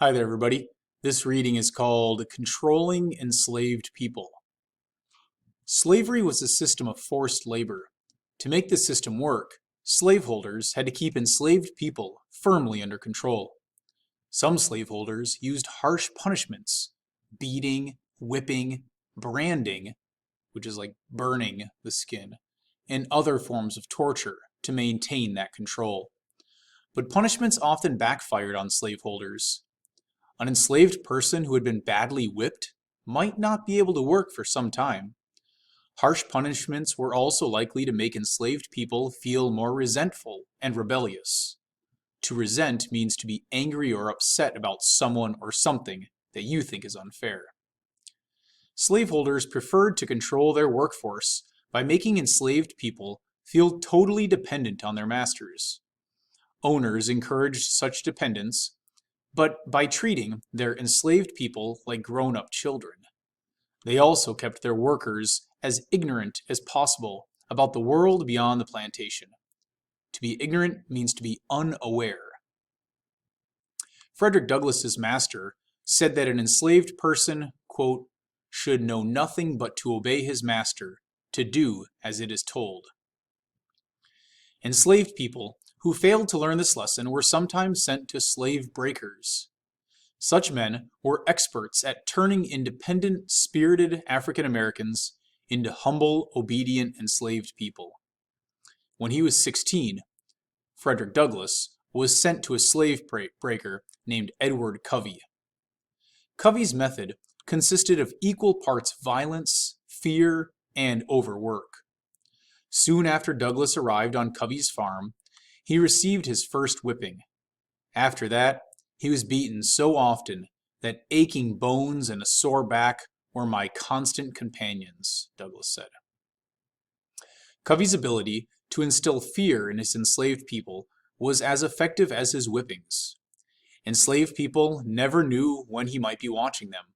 Hi there, everybody. This reading is called Controlling Enslaved People. Slavery was a system of forced labor. To make this system work, slaveholders had to keep enslaved people firmly under control. Some slaveholders used harsh punishments, beating, whipping, branding, which is like burning the skin, and other forms of torture to maintain that control. But punishments often backfired on slaveholders. An enslaved person who had been badly whipped might not be able to work for some time. Harsh punishments were also likely to make enslaved people feel more resentful and rebellious. To resent means to be angry or upset about someone or something that you think is unfair. Slaveholders preferred to control their workforce by making enslaved people feel totally dependent on their masters. Owners encouraged such dependence, but by treating their enslaved people like grown-up children. They also kept their workers as ignorant as possible about the world beyond the plantation. To be ignorant means to be unaware. Frederick Douglass's master said that an enslaved person, quote, should know nothing but to obey his master, to do as it is told. Enslaved people who failed to learn this lesson were sometimes sent to slave breakers. Such men were experts at turning independent, spirited African Americans into humble, obedient, enslaved people. When he was 16, Frederick Douglass was sent to a slave breaker named Edward Covey. Covey's method consisted of equal parts violence, fear, and overwork. Soon after Douglass arrived on Covey's farm, he received his first whipping. After that, he was beaten so often that aching bones and a sore back were my constant companions, Douglass said. Covey's ability to instill fear in his enslaved people was as effective as his whippings. Enslaved people never knew when he might be watching them.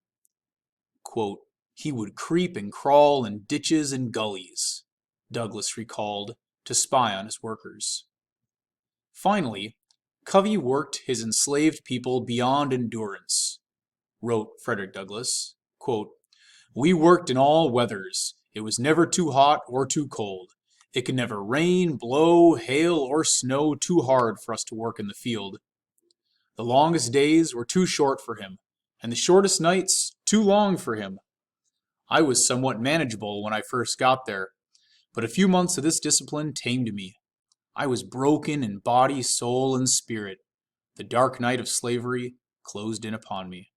Quote, he would creep and crawl in ditches and gullies, Douglass recalled, to spy on his workers. Finally, Covey worked his enslaved people beyond endurance, wrote Frederick Douglass. Quote, we worked in all weathers. It was never too hot or too cold. It could never rain, blow, hail, or snow too hard for us to work in the field. The longest days were too short for him, and the shortest nights too long for him. I was somewhat manageable when I first got there, but a few months of this discipline tamed me. I was broken in body, soul, and spirit. The dark night of slavery closed in upon me.